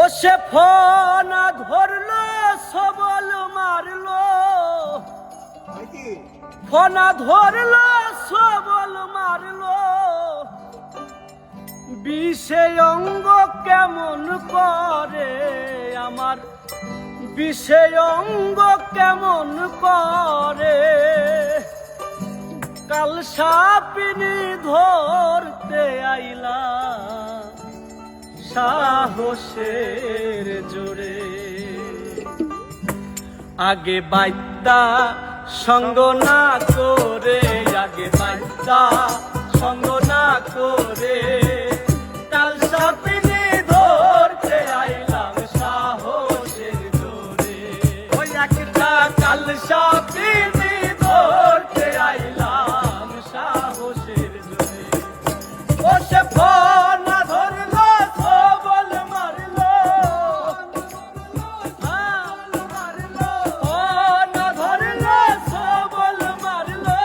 ও সে ফোনা ধরলো সবল মারলো, ফোনা ধরলো সবল মারলো, বিষে অঙ্গ কেমন করে আমার, বিষে অঙ্গ কেমন করে। কাল সাপিনি ধরতে আইলা সাহসের জোরে, আগে বাইদ্যা সঙ্গ না করে, আগে বাইদ্যা সঙ্গ না করে, কাল সাপিনি ধরতে আইলাম সাহসের জোরে। ওই একটা কাল সাপিনি ধরতে আইলাম সাহসের জোরে। ও সে ফোনা ধরলো সবল মারলো, ফোনা ধরলো সবল মারলো,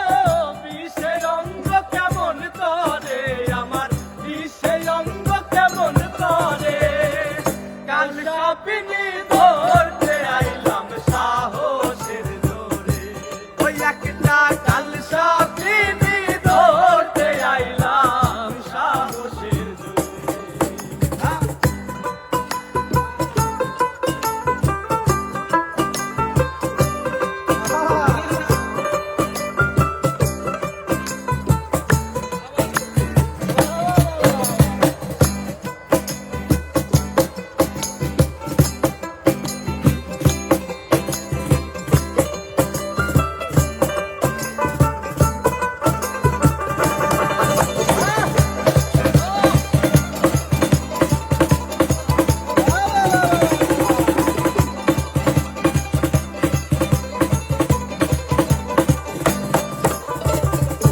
বিষে অঙ্গ কেমন করে আমার, বিষে অঙ্গ কেমন করে। কাল সাপিনি ধরতে আইলাম সাহসের জোরে। ওই একটা কাল সাপিনি ধরতে আইলাম সাহসের জোরে।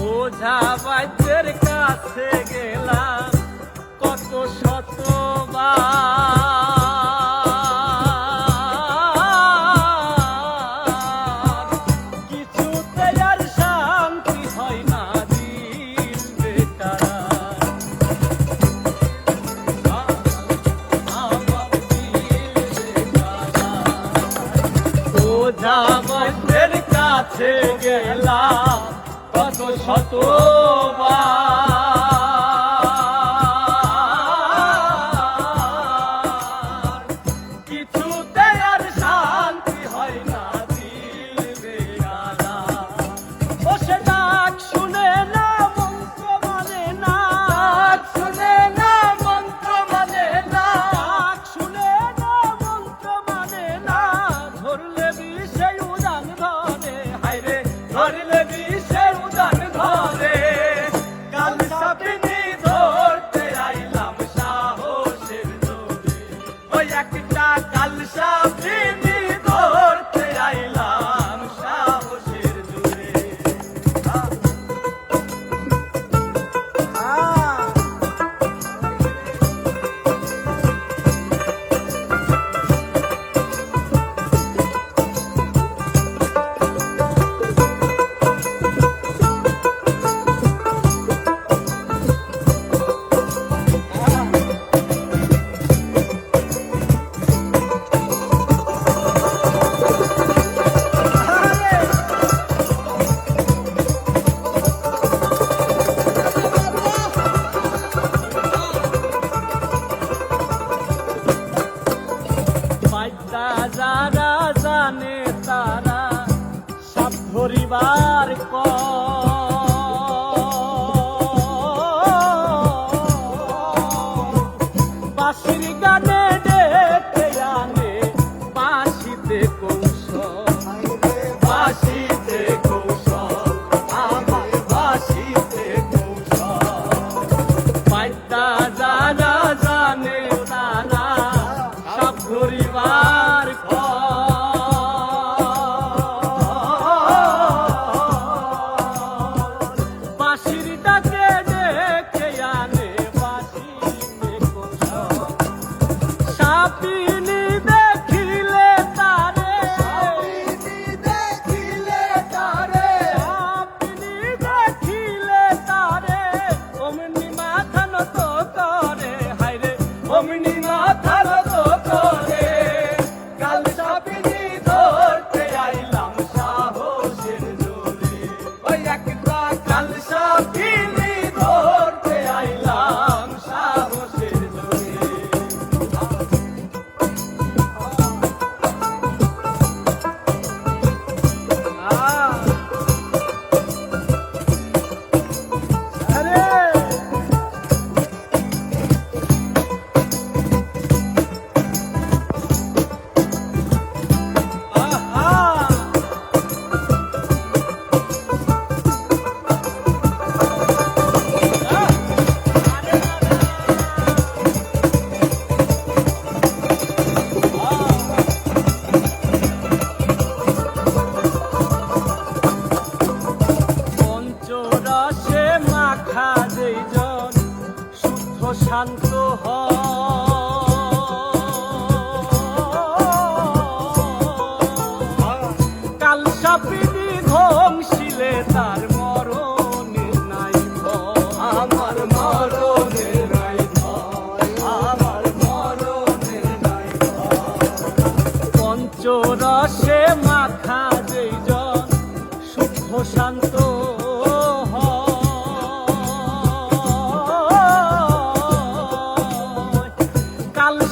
ওঝা বৈদ্যের কাছে গেলাম কত শতবার, কিছুতে আর শান্তি হয় না দিল বেকার, আমার দিল বেকার। ওঝা বৈদ্যের কাছে গেলাম কত শতবার, কিছুতে আর শান্তি হয় না দিল বেকারা। ও সে ডাক শুনে না মন্ত্র মানে না, ডাক শুনে না মন্ত্র মানে না, ডাক শুনে না মন্ত্র মানে না, ধরলে বিষে উদান ধরে, হায়রে ধরলে বিষে উদান ধরে। কাল সাপিনি ধরতে আইলাম সাহসের জোরে। ওই একটা কাল সাপিনি ধরতে আইলাম সাহসের জোরে। বাইদ্যা যারা জানে তারা সব ধরিবার বাঁশির গানে ডেকে আনে বাঁশিতে কৌশল, বাঁশিতে কৌশল, আমার বাঁশিতে কৌশল। বাইদ্যা যারা জানে তারা সব ধরিবার বাঁশির ডাকে ডেকে আনে বাঁশিতে কৌশল। সাপিনি দেখিলে তারে, সাপিনি দেখিলে তারে, সাপিনি দেখিলে তারে, অমনি মাথা নত করে, হায়রে অমনি মাথা নত করে।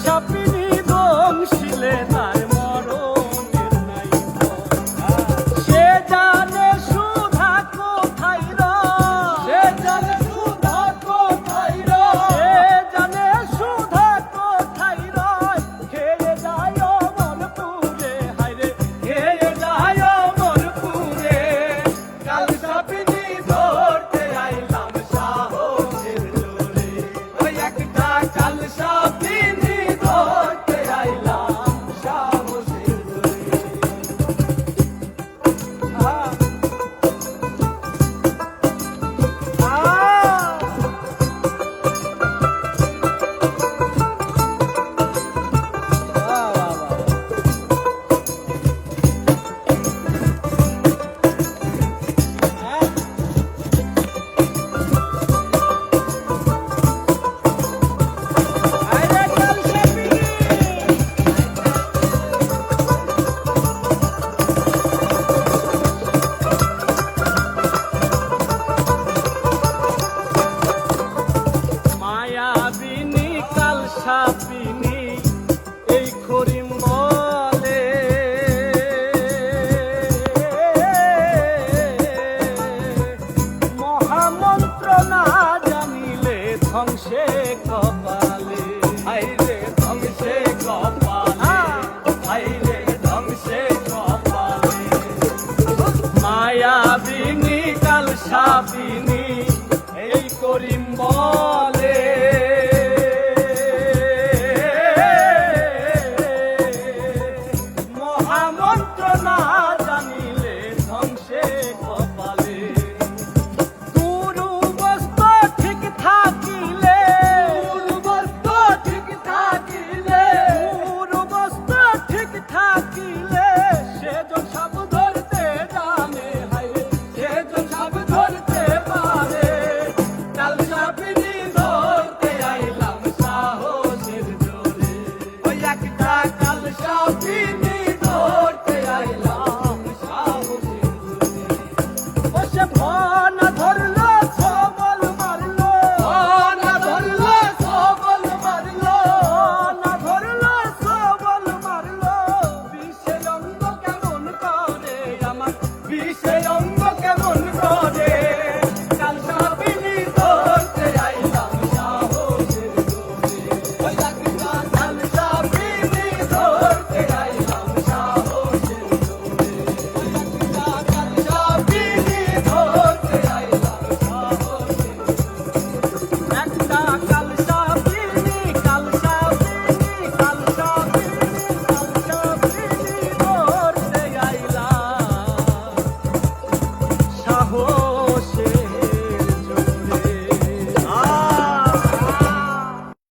সাপিনী বংশীলে তারে